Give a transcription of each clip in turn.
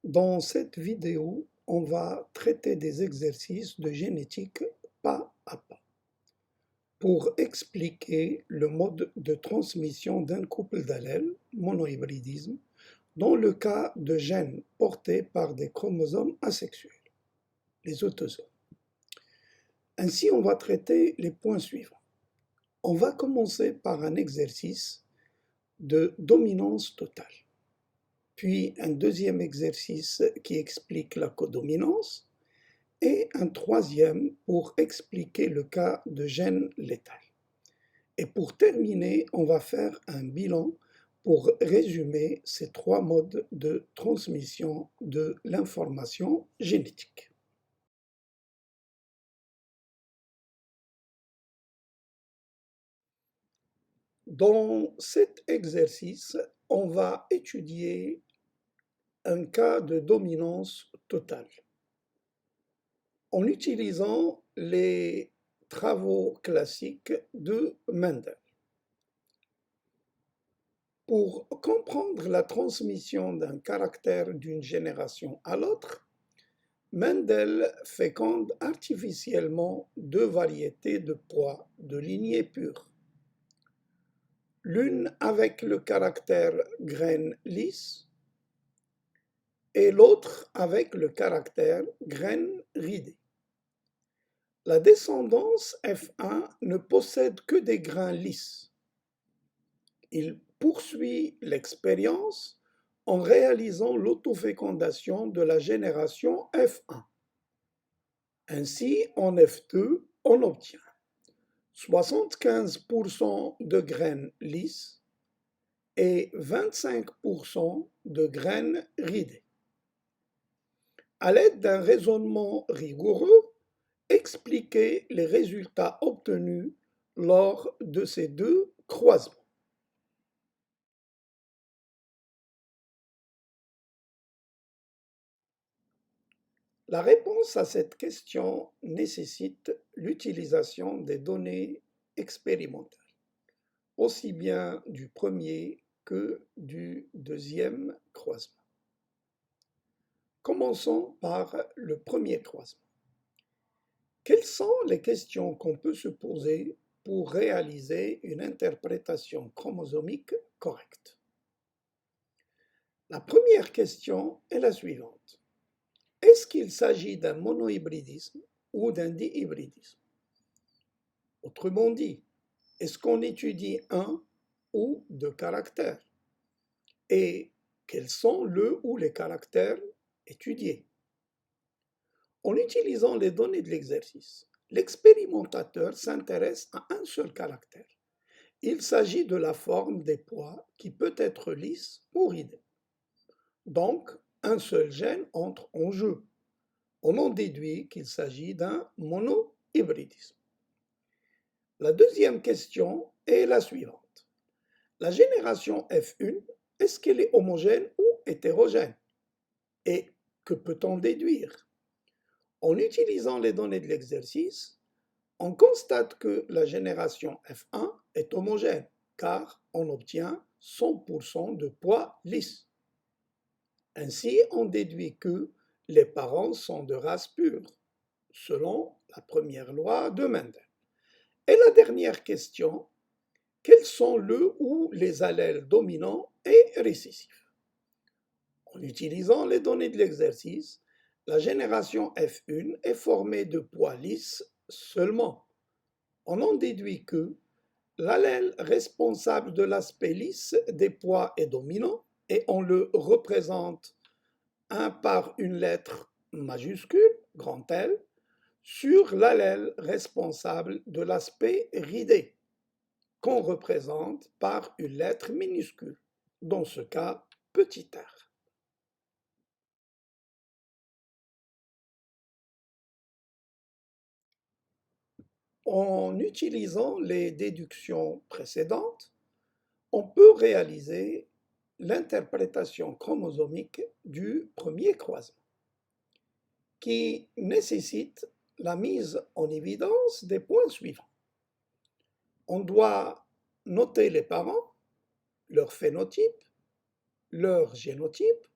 Dans cette vidéo, on va traiter des exercices de génétique pas à pas pour expliquer le mode de transmission d'un couple d'allèles, monohybridisme, dans le cas de gènes portés par des chromosomes asexuels, les autosomes. Ainsi, on va traiter les points suivants. On va commencer par un exercice de dominance totale, puis un deuxième exercice qui explique la codominance, et un troisième pour expliquer le cas de gène létal. Et pour terminer, on va faire un bilan pour résumer ces trois modes de transmission de l'information génétique. Dans cet exercice, on va étudier un cas de dominance totale en utilisant les travaux classiques de Mendel. Pour comprendre la transmission d'un caractère d'une génération à l'autre, Mendel féconde artificiellement deux variétés de pois de lignée pure, l'une avec le caractère graine lisse et l'autre avec le caractère graine ridée. La descendance F1 ne possède que des grains lisses. Il poursuit l'expérience en réalisant l'autofécondation de la génération F1. Ainsi, en F2, on obtient 75% de graines lisses et 25% de graines ridées. À l'aide d'un raisonnement rigoureux, expliquez les résultats obtenus lors de ces deux croisements. La réponse à cette question nécessite l'utilisation des données expérimentales, aussi bien du premier que du deuxième croisement. Commençons par le premier croisement. Quelles sont les questions qu'on peut se poser pour réaliser une interprétation chromosomique correcte? La première question est la suivante. Est-ce qu'il s'agit d'un monohybridisme ou d'un dihybridisme? Autrement dit, est-ce qu'on étudie un ou deux caractères? Et quels sont le ou les caractères étudiés? En utilisant les données de l'exercice, l'expérimentateur s'intéresse à un seul caractère. Il s'agit de la forme des pois qui peut être lisse ou ridée. Donc, un seul gène entre en jeu. On en déduit qu'il s'agit d'un monohybridisme. La deuxième question est la suivante. La génération F1, est-ce qu'elle est homogène ou hétérogène? Et que peut-on déduire? En utilisant les données de l'exercice, on constate que la génération F1 est homogène, car on obtient 100% de pois lisses. Ainsi, on déduit que les parents sont de race pure, selon la première loi de Mendel. Et la dernière question, quels sont le ou les allèles dominants et récessifs? En utilisant les données de l'exercice, la génération F1 est formée de pois lisses seulement. On en déduit que l'allèle responsable de l'aspect lisse des pois est dominant et on le représente par une lettre majuscule, grand L, sur l'allèle responsable de l'aspect ridé, qu'on représente par une lettre minuscule, dans ce cas petit r. En utilisant les déductions précédentes, on peut réaliser l'interprétation chromosomique du premier croisement, qui nécessite la mise en évidence des points suivants. On doit noter les parents, leur phénotype, leur génotype,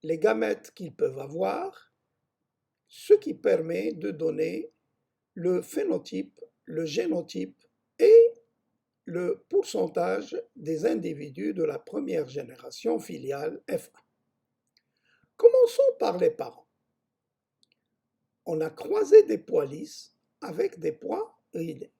les gamètes qu'ils peuvent avoir, ce qui permet de donner le phénotype, le génotype et le pourcentage des individus de la première génération filiale F1. Commençons par les parents. On a croisé des pois lisses avec des pois ridés.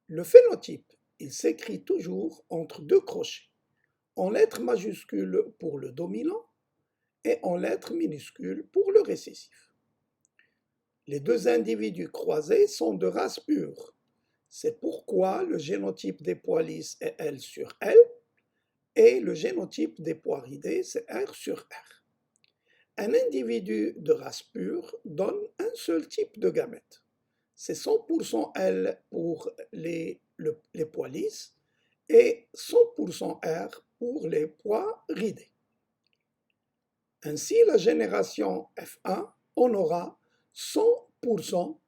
Le phénotype, il s'écrit toujours entre deux crochets, en lettres majuscules pour le dominant et en lettres minuscules pour le récessif. Les deux individus croisés sont de race pure. C'est pourquoi le génotype des pois lisses est L sur L et le génotype des pois ridés, c'est R sur R. Un individu de race pure donne un seul type de gamète. C'est 100% L pour les pois lisses et 100% R pour les pois ridés. Ainsi, la génération F1, on aura 100%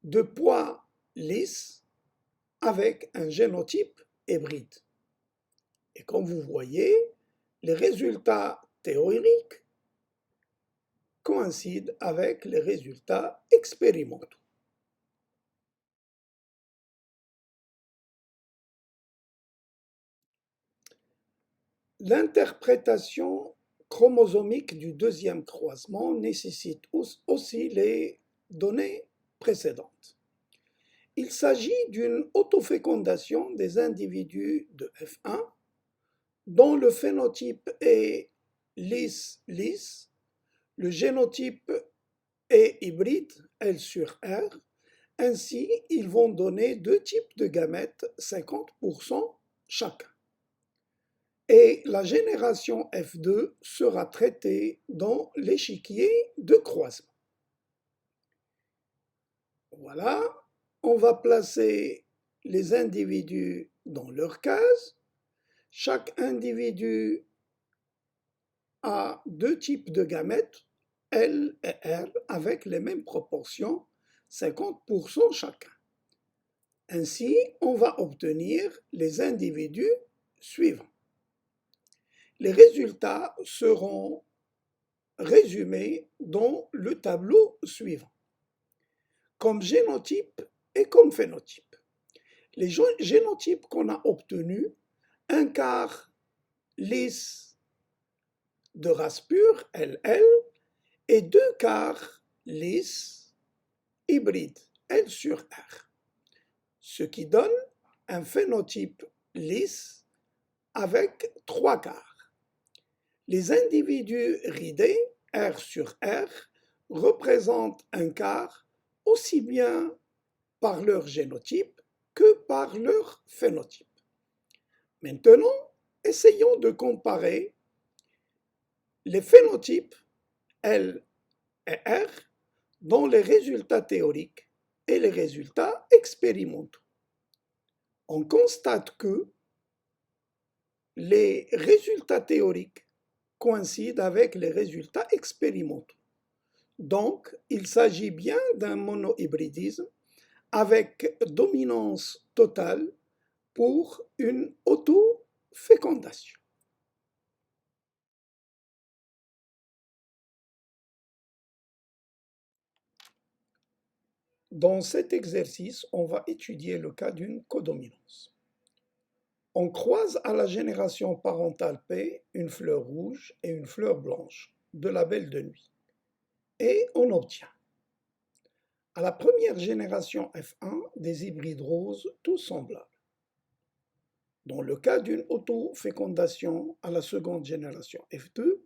de pois lisses avec un génotype hybride. Et comme vous voyez, les résultats théoriques coïncident avec les résultats expérimentaux. L'interprétation chromosomique du deuxième croisement nécessite aussi les données précédentes. Il s'agit d'une autofécondation des individus de F1 dont le phénotype est lisse-lisse, le génotype est hybride, L sur R. Ainsi, ils vont donner deux types de gamètes, 50% chacun. Et la génération F2 sera traitée dans l'échiquier de croisement. Voilà, on va placer les individus dans leur case. Chaque individu a deux types de gamètes, L et R, avec les mêmes proportions, 50% chacun. Ainsi, on va obtenir les individus suivants. Les résultats seront résumés dans le tableau suivant, comme génotype et comme phénotype. Les génotypes qu'on a obtenus, un quart lisse de race pure, LL, et deux quarts lisses hybrides, L sur R, ce qui donne un phénotype lisse avec trois quarts. Les individus ridés, R sur R, représentent un quart aussi bien par leur génotype que par leur phénotype. Maintenant, essayons de comparer les phénotypes L et R dans les résultats théoriques et les résultats expérimentaux. On constate que les résultats théoriques coïncident avec les résultats expérimentaux. Donc, il s'agit bien d'un monohybridisme avec dominance totale pour une autofécondation. Dans cet exercice, on va étudier le cas d'une codominance. On croise à la génération parentale P une fleur rouge et une fleur blanche de la belle de nuit. Et on obtient à la première génération F1 des hybrides roses tous semblables. Dans le cas d'une autofécondation à la seconde génération F2,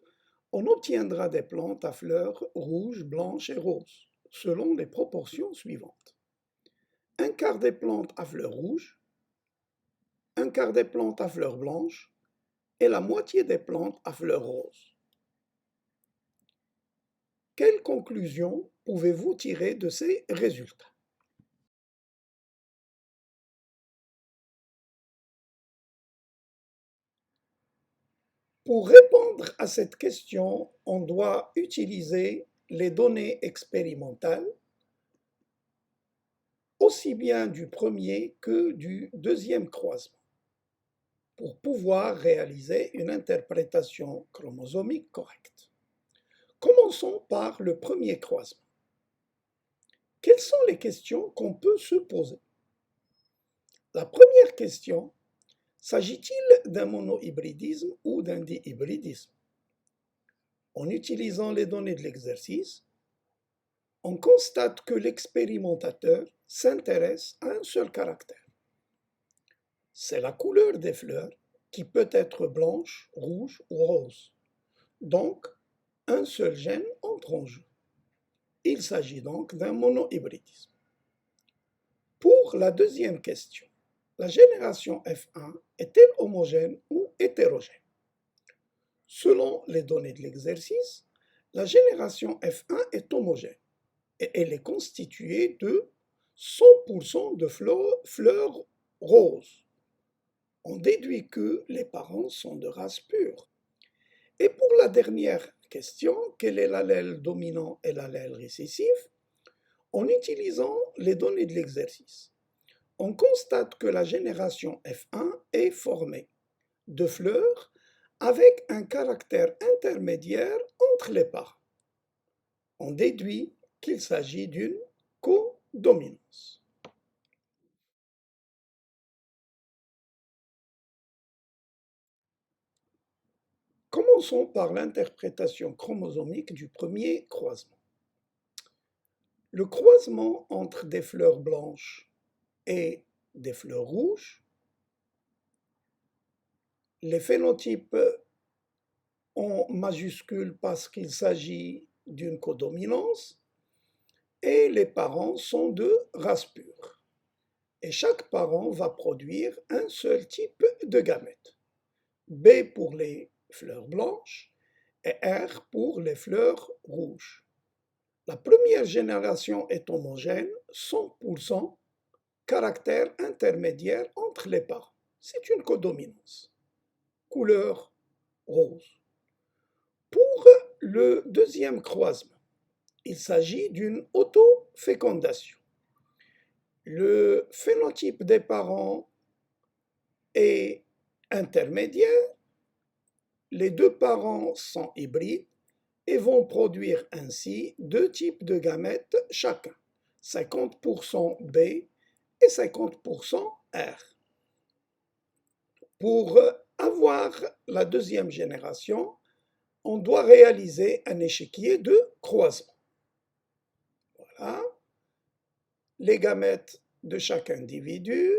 on obtiendra des plantes à fleurs rouges, blanches et roses, selon les proportions suivantes. Un quart des plantes à fleurs rouges, un quart des plantes à fleurs blanches et la moitié des plantes à fleurs roses. Quelles conclusions pouvez-vous tirer de ces résultats? Pour répondre à cette question, on doit utiliser les données expérimentales, aussi bien du premier que du deuxième croisement. pour pouvoir réaliser une interprétation chromosomique correcte. Commençons par le premier croisement. Quelles sont les questions qu'on peut se poser? La première question, s'agit-il d'un monohybridisme ou d'un dihybridisme? En utilisant les données de l'exercice, on constate que l'expérimentateur s'intéresse à un seul caractère. C'est la couleur des fleurs qui peut être blanche, rouge ou rose. Donc, un seul gène entre en jeu. Il s'agit donc d'un monohybridisme. Pour la deuxième question, la génération F1 est-elle homogène ou hétérogène? Selon les données de l'exercice, la génération F1 est homogène et elle est constituée de 100% de fleurs roses. On déduit que les parents sont de race pure. Et pour la dernière question, quel est l'allèle dominant et l'allèle récessif? En utilisant les données de l'exercice, on constate que la génération F1 est formée de fleurs avec un caractère intermédiaire entre les parents. On déduit qu'il s'agit d'une codominance. Commençons par l'interprétation chromosomique du premier croisement. Le croisement entre des fleurs blanches et des fleurs rouges, les phénotypes en majuscule parce qu'il s'agit d'une codominance et les parents sont de race pure. Et chaque parent va produire un seul type de gamète. B pour les fleurs blanches et R pour les fleurs rouges. La première génération est homogène, 100% caractère intermédiaire entre les parents. C'est une codominance. Couleur rose. Pour le deuxième croisement, il s'agit d'une autofécondation. Le phénotype des parents est intermédiaire. Les deux parents sont hybrides et vont produire ainsi deux types de gamètes chacun, 50% B et 50% R. Pour avoir la deuxième génération, on doit réaliser un échiquier de croisement. Voilà. Les gamètes de chaque individu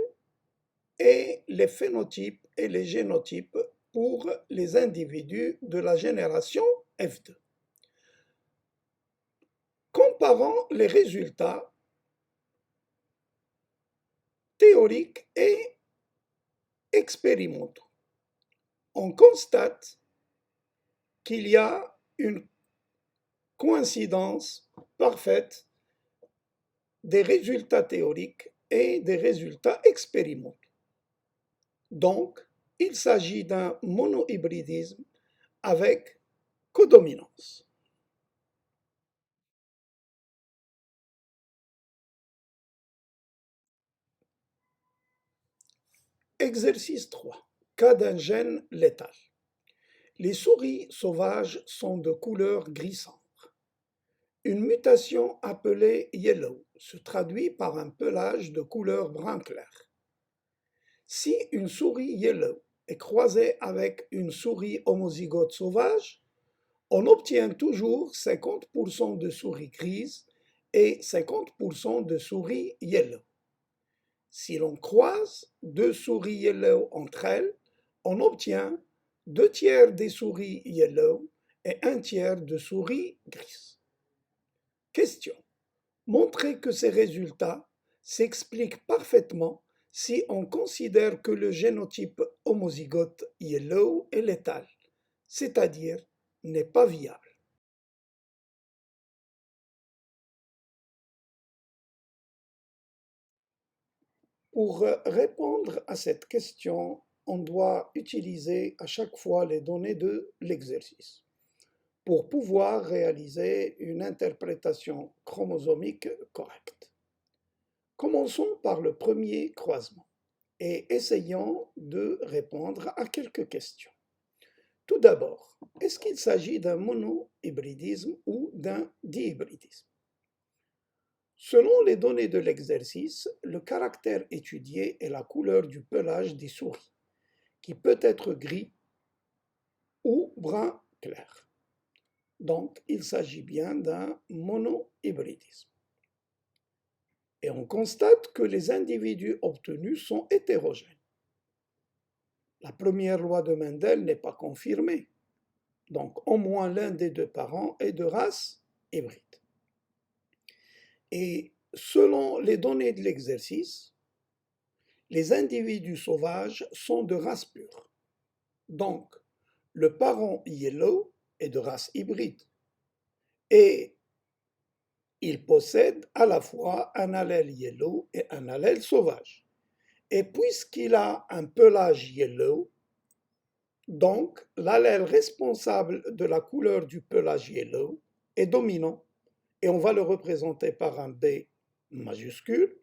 et les phénotypes et les génotypes pour les individus de la génération F2. Comparant les résultats théoriques et expérimentaux, on constate qu'il y a une coïncidence parfaite des résultats théoriques et des résultats expérimentaux. Donc, il s'agit d'un monohybridisme avec codominance. Exercice 3. Cas d'un gène létal. Les souris sauvages sont de couleur gris sombre. Une mutation appelée yellow se traduit par un pelage de couleur brun clair. Si une souris yellow est croisée avec une souris homozygote sauvage, on obtient toujours 50% de souris grises et 50% de souris yellow. Si l'on croise deux souris yellow entre elles, on obtient 2/3 des souris yellow et 1/3 de souris grises. Question. Montrez que ces résultats s'expliquent parfaitement si on considère que le génotype homozygote yellow est létal, c'est-à-dire n'est pas viable. Pour répondre à cette question, on doit utiliser à chaque fois les données de l'exercice pour pouvoir réaliser une interprétation chromosomique correcte. Commençons par le premier croisement. et essayons de répondre à quelques questions. Tout d'abord, est-ce qu'il s'agit d'un monohybridisme ou d'un dihybridisme? Selon les données de l'exercice, le caractère étudié est la couleur du pelage des souris, qui peut être gris ou brun clair. Donc, il s'agit bien d'un monohybridisme. Et on constate que les individus obtenus sont hétérogènes. La première loi de Mendel n'est pas confirmée. Donc, au moins l'un des deux parents est de race hybride. Et selon les données de l'exercice, les individus sauvages sont de race pure. Donc, le parent yellow est de race hybride. Et il possède à la fois un allèle yellow et un allèle sauvage. Et puisqu'il a un pelage yellow, donc l'allèle responsable de la couleur du pelage yellow est dominant. Et on va le représenter par un B majuscule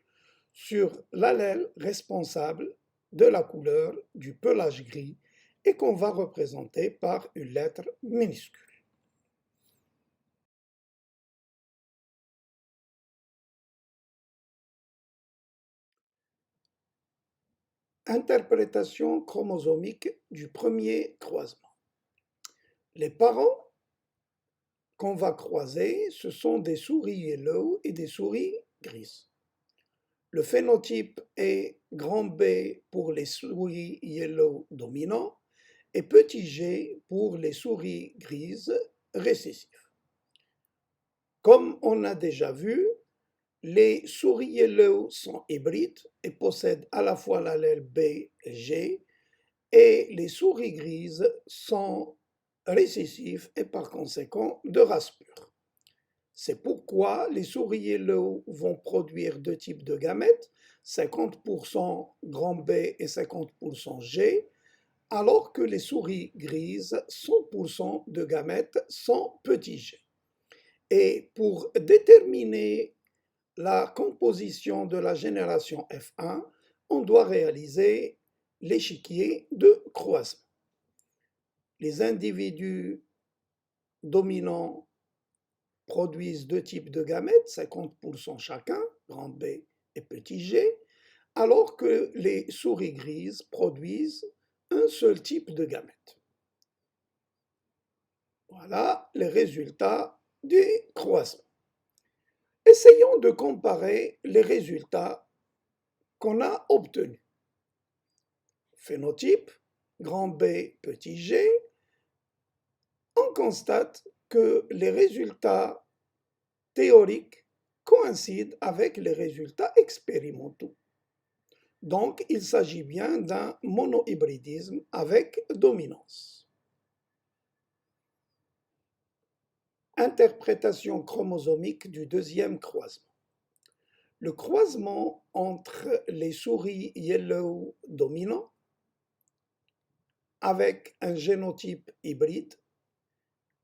sur l'allèle responsable de la couleur du pelage gris et qu'on va représenter par une lettre minuscule. Interprétation chromosomique du premier croisement. Les parents qu'on va croiser, ce sont des souris yellow et des souris grises. Le phénotype est grand B pour les souris yellow dominants et petit g pour les souris grises récessives. Comme on a déjà vu, les souris yellow sont hybrides et possèdent à la fois l'allèle B et G, et les souris grises sont récessives et par conséquent de race pure. C'est pourquoi les souris yellow vont produire deux types de gamètes, 50% grand B et 50% G, alors que les souris grises, 100% de gamètes sont petit g. Et pour déterminer la composition de la génération F1, on doit réaliser l'échiquier de croisement. Les individus dominants produisent deux types de gamètes, 50% chacun, grand B et petit g, alors que les souris grises produisent un seul type de gamète. Voilà les résultats du croisement. Essayons de comparer les résultats qu'on a obtenus. Phénotype, grand B, petit g, on constate que les résultats théoriques coïncident avec les résultats expérimentaux. Donc, il s'agit bien d'un monohybridisme avec dominance. Interprétation chromosomique du deuxième croisement. Le croisement entre les souris yellow dominants avec un génotype hybride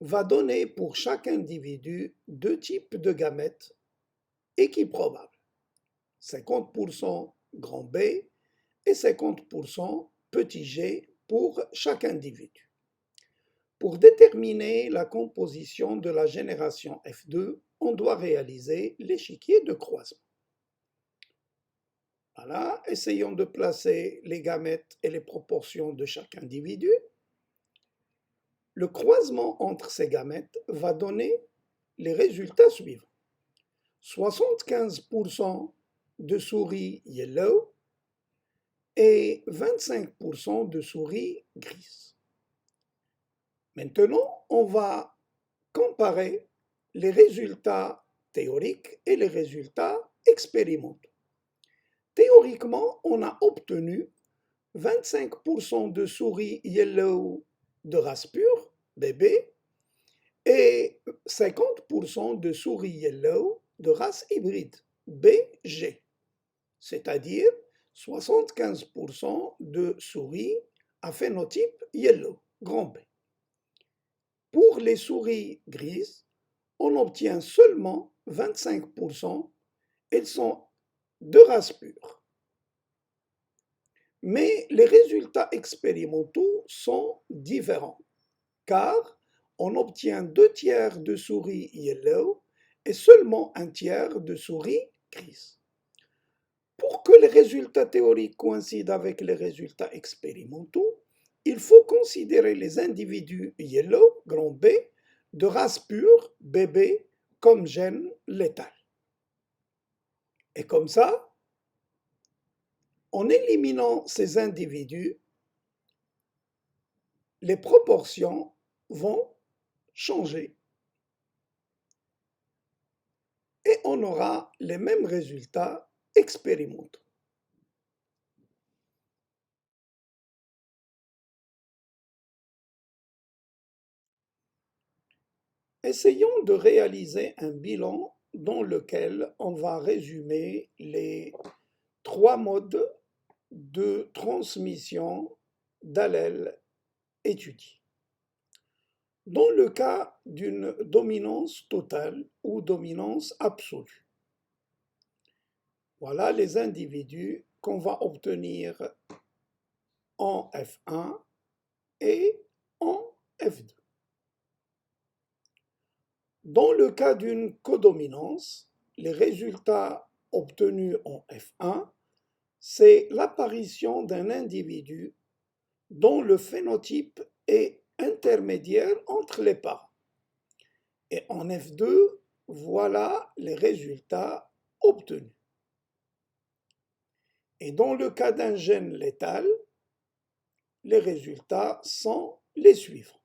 va donner pour chaque individu deux types de gamètes équiprobables, 50% grand B et 50% petit g pour chaque individu. Pour déterminer la composition de la génération F2, on doit réaliser l'échiquier de croisement. Voilà, essayons de placer les gamètes et les proportions de chaque individu. Le croisement entre ces gamètes va donner les résultats suivants. 75% de souris yellow et 25% de souris grises. Maintenant, on va comparer les résultats théoriques et les résultats expérimentaux. Théoriquement, on a obtenu 25% de souris yellow de race pure, bébé, et 50% de souris yellow de race hybride, BG, c'est-à-dire 75% de souris à phénotype yellow, grand B. Pour les souris grises, on obtient seulement 25%, elles sont de race pure. Mais les résultats expérimentaux sont différents, car on obtient 2 tiers de souris yellow et seulement 1 tiers de souris grise. Pour que les résultats théoriques coïncident avec les résultats expérimentaux, il faut considérer les individus yellow, grand B, de race pure, BB, comme gène létal. Et comme ça, en éliminant ces individus, les proportions vont changer et on aura les mêmes résultats expérimentaux. Essayons de réaliser un bilan dans lequel on va résumer les 3 modes de transmission d'allèles étudiés. Dans le cas d'une dominance totale ou dominance absolue, voilà les individus qu'on va obtenir en F1 et en F2. Dans le cas d'une codominance, les résultats obtenus en F1, c'est l'apparition d'un individu dont le phénotype est intermédiaire entre les parents. Et en F2, voilà les résultats obtenus. Et dans le cas d'un gène létal, les résultats sont les suivants.